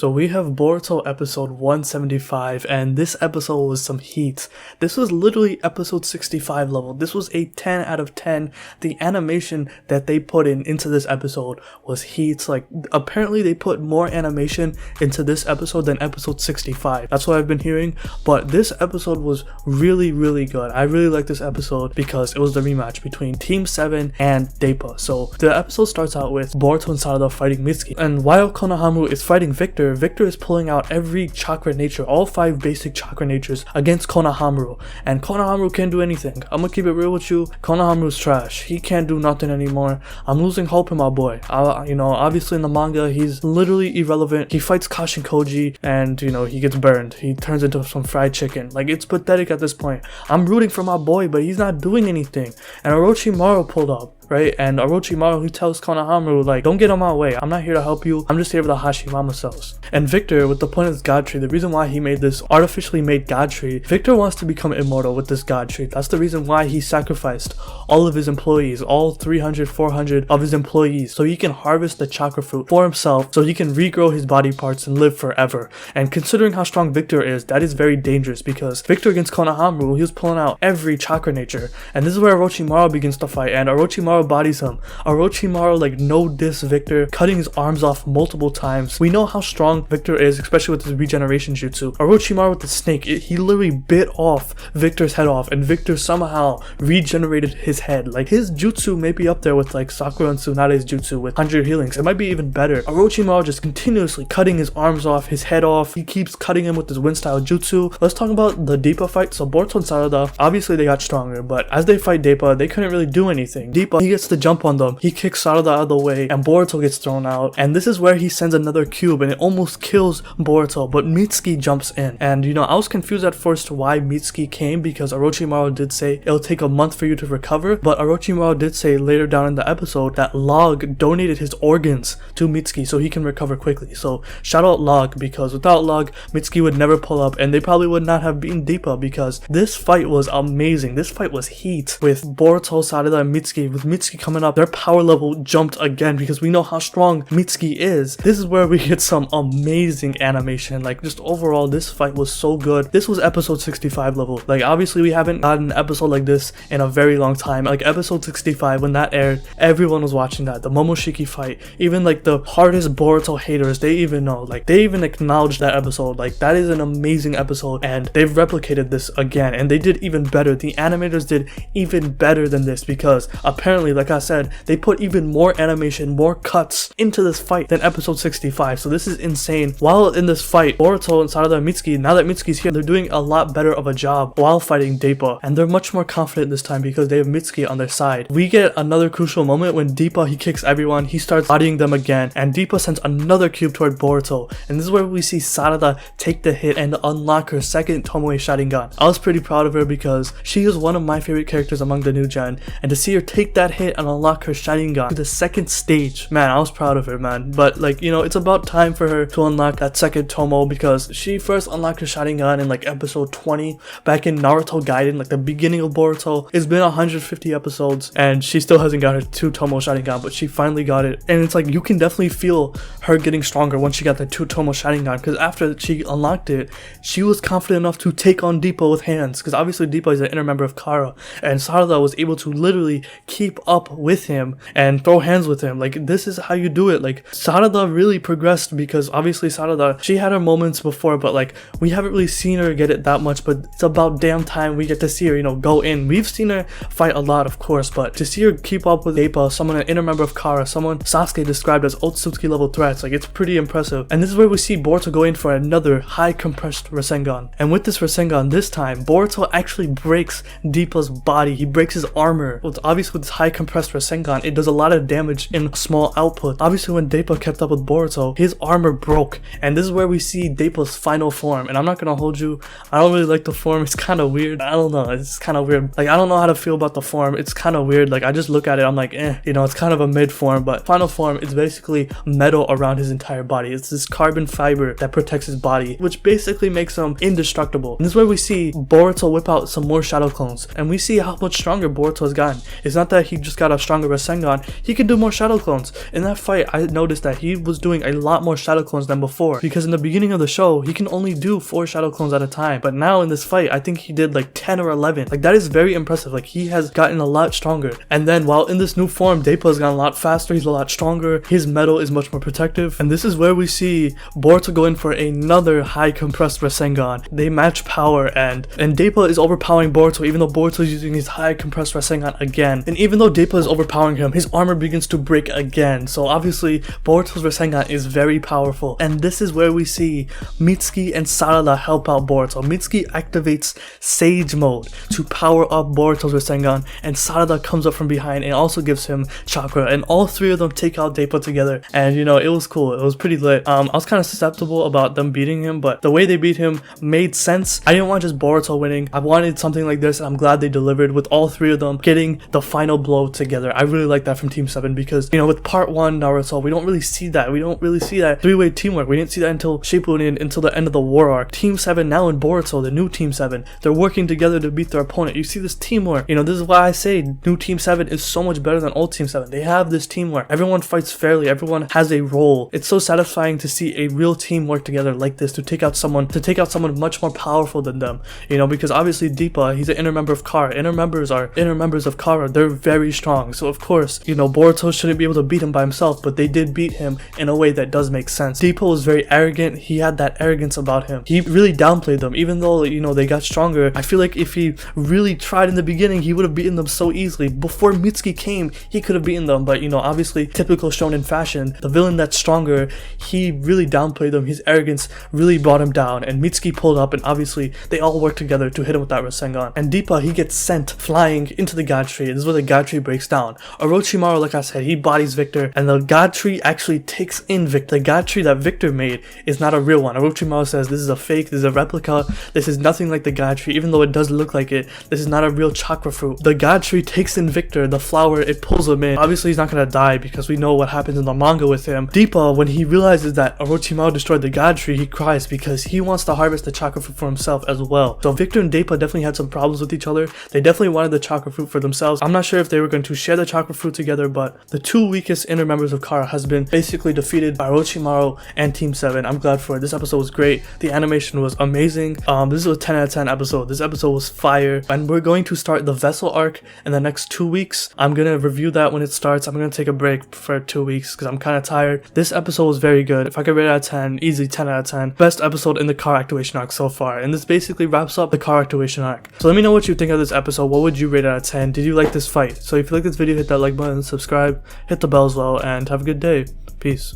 So we have Boruto episode 175, and this episode was some heat. This was literally episode 65 level. This was a 10 out of 10. The animation that they put into this episode was heat. Like, apparently they put more animation into this episode than episode 65. That's what I've been hearing, but this episode was really good. I really like this episode because it was the rematch between Team 7 and Deepa. So the episode starts out with Boruto and Sarada fighting Mitsuki, and while Konohamaru is fighting Victor is pulling out every chakra nature, all 5 basic chakra natures against Konohamaru, and Konohamaru can't do anything. I'm gonna keep it real with you. Konohamaru's trash. He can't do nothing anymore. I'm losing hope in my boy. Obviously in the manga he's literally irrelevant. He fights Kashin Koji and he gets burned. He turns into some fried chicken. Like, it's pathetic at this point. I'm rooting for my boy, but he's not doing anything. And Orichimaru pulled up, right? And Orichimaru, he tells Konohamaru, like, don't get on my way. I'm not here to help you. I'm just here for the Hashimama cells. And Victor, with the point of this god tree, the reason why he made this artificially made god tree, Victor wants to become immortal with this god tree. That's the reason why he sacrificed all of his employees, all 300, 400 of his employees, so he can harvest the chakra fruit for himself, so he can regrow his body parts and live forever. And considering how strong Victor is, that is very dangerous, because Victor against Konohamaru, he was pulling out every chakra nature. And this is where Orochimaru begins to fight, and Orochimaru bodies him. Orochimaru, like, no diss Victor, cutting his arms off multiple times. We know how strong Victor is, especially with his regeneration jutsu. Orochimaru with the snake, he literally bit off Victor's head off, and Victor somehow regenerated his head. Like, his jutsu may be up there with like Sakura and Tsunade's jutsu with 100 healings. It might be even better. Orochimaru just continuously cutting his arms off, his head off. He keeps cutting him with his wind style jutsu. Let's talk about the Deepa fight. So Boruto and Sarada, obviously they got stronger, but as they fight Deepa, they couldn't really do anything. Deepa, he gets to jump on them. He kicks Sarada out of the way, and Boruto gets thrown out. And this is where he sends another cube, and it almost kills Boruto, but Mitsuki jumps in. And I was confused at first why Mitsuki came, because Orochimaru did say it'll take a month for you to recover, but Orochimaru did say later down in the episode that Log donated his organs to Mitsuki so he can recover quickly. So shout out Log, because without Log, Mitsuki would never pull up, and they probably would not have beaten Deepa, because this fight was amazing. This fight was heat with Boruto, Sarada, and Mitsuki. With Mitsuki coming up, their power level jumped again, because we know how strong Mitsuki is. This is where we get some amazing animation. Like, just overall, this fight was so good. This was episode 65 level. Like, obviously we haven't gotten an episode like this in a very long time. Like, episode 65, when that aired, everyone was watching that. The Momoshiki fight, even like the hardest Boruto haters, they even know, like, they even acknowledged that episode. Like, that is an amazing episode, and they've replicated this again, and they did even better. The animators did even better than this, because apparently, like I said, they put even more animation, more cuts into this fight than episode 65. So this is insane. While in this fight, Boruto and Sarada and Mitsuki, now that Mitsuki's here, they're doing a lot better of a job while fighting Deepa, and they're much more confident this time because they have Mitsuki on their side. We get another crucial moment when Deepa, he kicks everyone, he starts bodying them again, and Deepa sends another cube toward Boruto, and this is where we see Sarada take the hit and unlock her second Tomoe Sharingan. I was pretty proud of her because she is one of my favorite characters among the new gen, and to see her take that hit and unlock her Sharingan to the second stage, man, I was proud of her, man. But like, it's about time for her to unlock that second Tomo, because she first unlocked her Sharingan in like episode 20 back in Naruto Gaiden, like the beginning of Boruto. It's been 150 episodes and she still hasn't got her 2 Tomo Sharingan, but she finally got it, and it's like you can definitely feel her getting stronger once she got the 2 Tomo Sharingan, because after she unlocked it, she was confident enough to take on Deepa with hands, because obviously Deepa is an inner member of Kara, and Sarada was able to literally keep up with him and throw hands with him. Like, this is how you do it. Like, Sarada really progressed, because obviously Sarada, she had her moments before, but like, we haven't really seen her get it that much, but it's about damn time we get to see her, go in. We've seen her fight a lot, of course, but to see her keep up with Deepa, someone an inner member of Kara, someone Sasuke described as Otsutsuki level threats, like, it's pretty impressive. And this is where we see Boruto go in for another high compressed Rasengan, and with this Rasengan this time, Boruto actually breaks Deepa's body. He breaks his armor. Well, obviously with this high compressed Rasengan, it does a lot of damage in small output. Obviously when Deepa kept up with Boruto, his armor broke, and this is where we see Deepa's final form. And I'm not gonna hold you, I don't really like the form. It's kind of weird. I don't know, it's kind of weird. Like, I don't know how to feel about the form. It's kind of weird. Like, I just look at it, I'm like, it's kind of a mid form. But final form is basically metal around his entire body. It's this carbon fiber that protects his body, which basically makes him indestructible. And this is where we see Boruto whip out some more shadow clones, and we see how much stronger Boruto has gotten. It's not that he just got a stronger Rasengan, he can do more shadow clones. In that fight, I noticed that he was doing a lot more shadow clones than before, because in the beginning of the show, he can only do 4 shadow clones at a time, but now in this fight, I think he did like 10 or 11. Like, that is very impressive. Like, he has gotten a lot stronger. And then while in this new form, Deepa's gotten a lot faster, he's a lot stronger, his metal is much more protective, and this is where we see Boruto go in for another high compressed Rasengan. They match power, and Deepa is overpowering Boruto, even though Boruto is using his high compressed Rasengan again. And even though Deepa is overpowering him, his armor begins to break again. So obviously, Boruto's Rasengan is very powerful. And this is where we see Mitsuki and Sarada help out Boruto. Mitsuki activates Sage mode to power up Boruto's Rasengan, and Sarada comes up from behind and also gives him chakra, and all 3 of them take out Deepa together. And you know, it was cool. It was pretty lit. I was kind of susceptible about them beating him, but the way they beat him made sense. I didn't want just Boruto winning. I wanted something like this, and I'm glad they delivered with all 3 of them getting the final blow together. I really like that from Team 7, because you know, with part 1 Naruto, we don't really see that. We don't really see that 3-way teamwork. We didn't see that until Shippuden, until the end of the war arc. Team 7 now in Boruto, the new Team 7, they're working together to beat their opponent. You see this teamwork. You know, this is why I say new Team 7 is so much better than old Team 7. They have this teamwork. Everyone fights fairly. Everyone has a role. It's so satisfying to see a real team work together like this to take out someone much more powerful than them. You know, because obviously Deepa, he's an inner member of Kara. Inner members of Kara. They're very strong. So of course, you know, Boruto shouldn't be able to beat him by himself, but they did beat him in a way that does make sense. Deepa was very arrogant. He had that arrogance about him. He really downplayed them, even though, you know, they got stronger. I feel like if he really tried in the beginning, he would have beaten them so easily. Before Mitsuki came, he could have beaten them, but you know, obviously, typical shonen fashion, the villain that's stronger, he really downplayed them. His arrogance really brought him down, and Mitsuki pulled up, and obviously, they all worked together to hit him with that Rasengan. And Deepa, he gets sent flying into the God Tree. This is where the God Tree breaks down. Orochimaru, like I said, he bodies Victor, and the God Tree actually takes in Victor. The God Tree that Victor made is not a real one. Orochimaru says, this is a fake, this is a replica, this is nothing like the God Tree, even though it does look like it. This is not a real chakra fruit. The God Tree takes in Victor, the flower, it pulls him in. Obviously, he's not gonna die because we know what happens in the manga with him. Deepa, when he realizes that Orochimaru destroyed the God Tree, he cries because he wants to harvest the chakra fruit for himself as well. So Victor and Deepa definitely had some problems with each other. They definitely wanted the chakra fruit for themselves. I'm not sure if they were going to share the chakra fruit together, but the 2 weakest inner members of Kara has been basically defeated by Orochimaru and Team 7. I'm glad for it. This episode was great. The animation was amazing. This was a 10 out of 10 episode. This episode was fire, and we're going to start the Vessel arc in the next 2 weeks. I'm gonna review that when it starts. I'm gonna take a break for 2 weeks because I'm kind of tired. This episode was very good. If I could rate it out of 10, easy 10 out of 10. Best episode in the car activation arc so far, and this basically wraps up the car activation arc. So let me know what you think of this episode. What would you rate it out of 10? Did you like this fight? So if you like this video, hit that like button, subscribe, hit the bell as well, and have a good day. Peace.